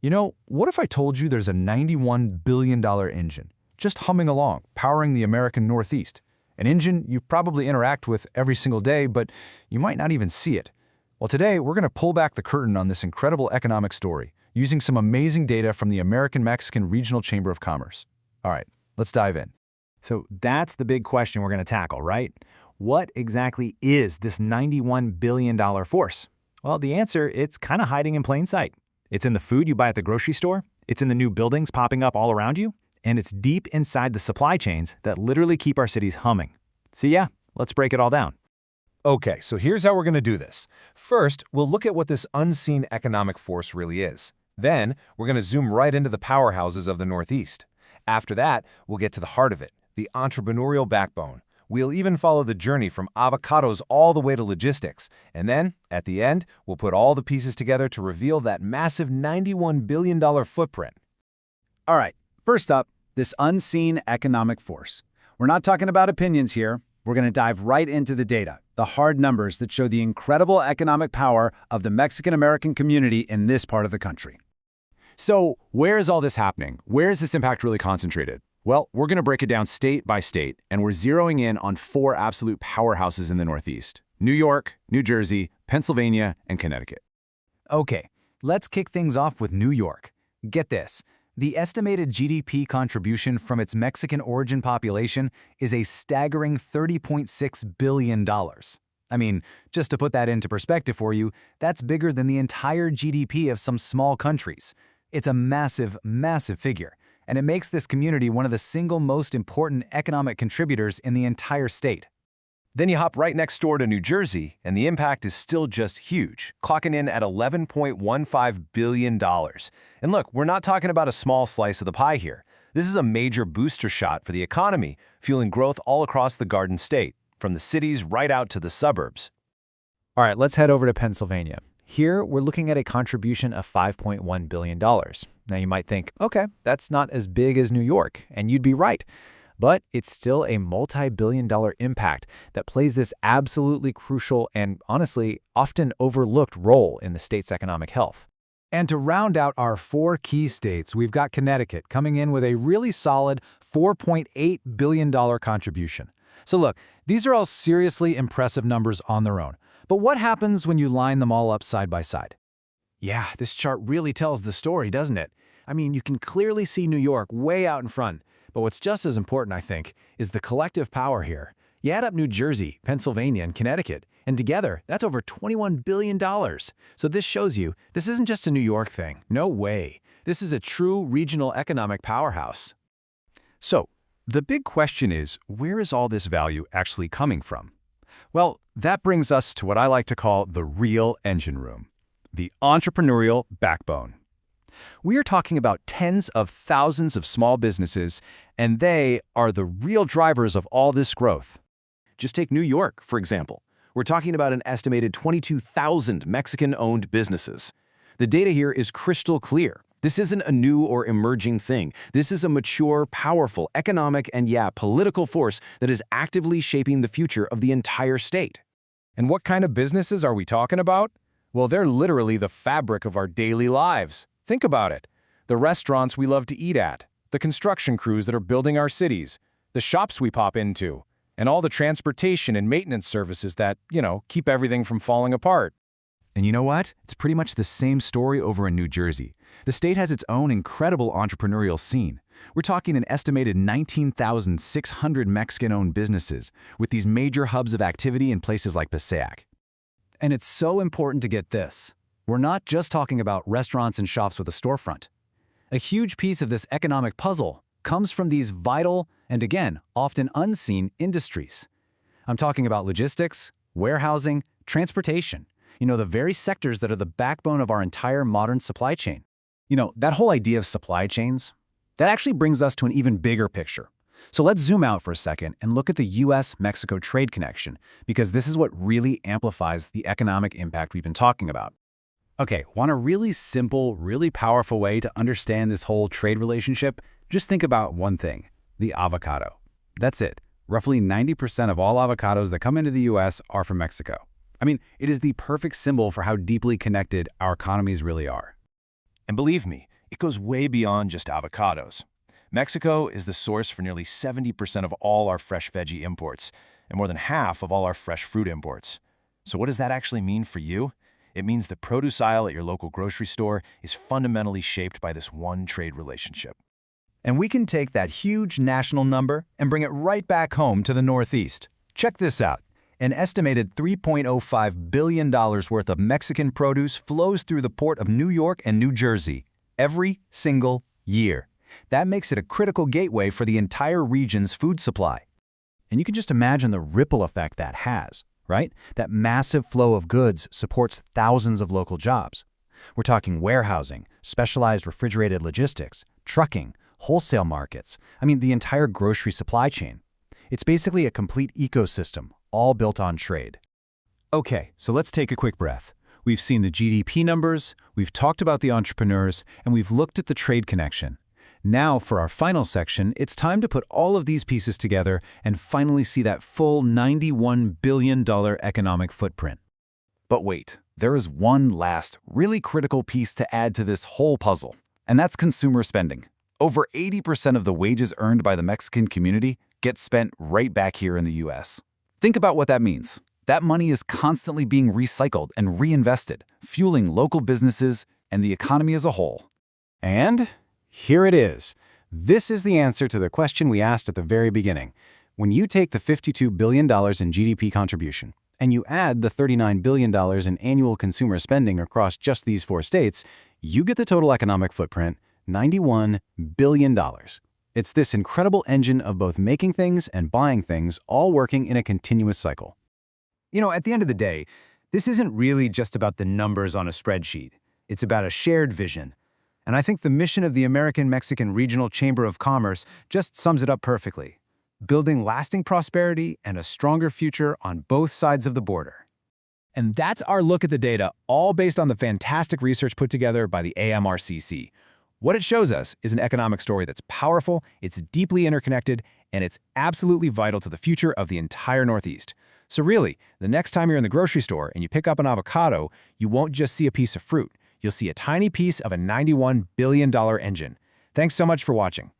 What if I told you there's a $91 billion engine just humming along, powering the American Northeast? An engine you probably interact with every single day, but you might not even see it. Well, today we're going to pull back the curtain on this incredible economic story using some amazing data from the American-Mexican Regional Chamber of Commerce. All right, let's dive in. So that's the big question we're going to tackle, right? What exactly is this $91 billion force? Well, the answer, it's kind of hiding in plain sight. It's in the food you buy at the grocery store, it's in the new buildings popping up all around you, and it's deep inside the supply chains that literally keep our cities humming. So yeah, let's break it all down. Okay, so here's how we're going to do this. First, we'll look at what this unseen economic force really is. Then, we're going to zoom right into the powerhouses of the Northeast. After that, we'll get to the heart of it, the entrepreneurial backbone. We'll even follow the journey from avocados all the way to logistics. And then, at the end, we'll put all the pieces together to reveal that massive $91 billion footprint. All right, first up, this unseen economic force. We're not talking about opinions here. We're going to dive right into the data, the hard numbers that show the incredible economic power of the Mexican-American community in this part of the country. So where is all this happening? Where is this impact really concentrated? Well, we're going to break it down state by state, and we're zeroing in on 4 absolute powerhouses in the Northeast: New York, New Jersey, Pennsylvania, and Connecticut. Okay, let's kick things off with New York. Get this. The estimated GDP contribution from its Mexican origin population is a staggering $30.6 billion. I mean, just to put that into perspective for you, that's bigger than the entire GDP of some small countries. It's a massive, massive figure, and it makes this community one of the single most important economic contributors in the entire state. Then you hop right next door to New Jersey, and the impact is still just huge, clocking in at $11.15 billion. And look, we're not talking about a small slice of the pie here. This is a major booster shot for the economy, fueling growth all across the Garden State, from the cities right out to the suburbs. All right, let's head over to Pennsylvania. Here, we're looking at a contribution of $5.1 billion. Now, you might think, okay, that's not as big as New York, and you'd be right. But it's still a multi-billion-dollar impact that plays this absolutely crucial and, honestly, often overlooked role in the state's economic health. And to round out our 4 key states, we've got Connecticut coming in with a really solid $4.8 billion contribution. So look, these are all seriously impressive numbers on their own. But what happens when you line them all up side by side? Yeah, this chart really tells the story, doesn't it? I mean, you can clearly see New York way out in front. But what's just as important, I think, is the collective power here. You add up New Jersey, Pennsylvania, and Connecticut, and together, that's over $21 billion. So this shows you, this isn't just a New York thing. No way. This is a true regional economic powerhouse. So, the big question is, where is all this value actually coming from? Well, that brings us to what I like to call the real engine room, the entrepreneurial backbone. We are talking about tens of thousands of small businesses, and they are the real drivers of all this growth. Just take New York, for example. We're talking about an estimated 22,000 Mexican-owned businesses. The data here is crystal clear. This isn't a new or emerging thing. This is a mature, powerful, economic, and political force that is actively shaping the future of the entire state. And what kind of businesses are we talking about? Well, they're literally the fabric of our daily lives. Think about it. The restaurants we love to eat at, the construction crews that are building our cities, the shops we pop into, and all the transportation and maintenance services that, keep everything from falling apart. And you know what? It's pretty much the same story over in New Jersey. The state has its own incredible entrepreneurial scene. We're talking an estimated 19,600 Mexican-owned businesses, with these major hubs of activity in places like Passaic. And it's so important to get this. We're not just talking about restaurants and shops with a storefront. A huge piece of this economic puzzle comes from these vital and, again, often unseen industries. I'm talking about logistics, warehousing, transportation, the very sectors that are the backbone of our entire modern supply chain. That whole idea of supply chains, that actually brings us to an even bigger picture. So let's zoom out for a second and look at the US-Mexico trade connection, because this is what really amplifies the economic impact we've been talking about. Okay, want a really simple, really powerful way to understand this whole trade relationship? Just think about one thing, the avocado. That's it. Roughly 90% of all avocados that come into the US are from Mexico. I mean, it is the perfect symbol for how deeply connected our economies really are. And believe me, it goes way beyond just avocados. Mexico is the source for nearly 70% of all our fresh veggie imports, and more than half of all our fresh fruit imports. So what does that actually mean for you? It means the produce aisle at your local grocery store is fundamentally shaped by this one trade relationship. And we can take that huge national number and bring it right back home to the Northeast. Check this out. An estimated $3.05 billion worth of Mexican produce flows through the port of New York and New Jersey every single year. That makes it a critical gateway for the entire region's food supply. And you can just imagine the ripple effect that has, right? That massive flow of goods supports thousands of local jobs. We're talking warehousing, specialized refrigerated logistics, trucking, wholesale markets, the entire grocery supply chain. It's basically a complete ecosystem, all built on trade. Okay, so let's take a quick breath. We've seen the GDP numbers, we've talked about the entrepreneurs, and we've looked at the trade connection. Now, for our final section, it's time to put all of these pieces together and finally see that full $91 billion economic footprint. But wait, there is one last, really critical piece to add to this whole puzzle, and that's consumer spending. Over 80% of the wages earned by the Mexican community get spent right back here in the U.S. Think about what that means. That money is constantly being recycled and reinvested, fueling local businesses and the economy as a whole. And here it is. This is the answer to the question we asked at the very beginning. When you take the $52 billion in GDP contribution and you add the $39 billion in annual consumer spending across just these 4 states, you get the total economic footprint, $91 billion. It's this incredible engine of both making things and buying things, all working in a continuous cycle. At the end of the day, this isn't really just about the numbers on a spreadsheet. It's about a shared vision. And I think the mission of the American-Mexican Regional Chamber of Commerce just sums it up perfectly. Building lasting prosperity and a stronger future on both sides of the border. And that's our look at the data, all based on the fantastic research put together by the AMRCC. What it shows us is an economic story that's powerful, it's deeply interconnected, and it's absolutely vital to the future of the entire Northeast. So really, the next time you're in the grocery store and you pick up an avocado, you won't just see a piece of fruit. You'll see a tiny piece of a $91 billion engine. Thanks so much for watching.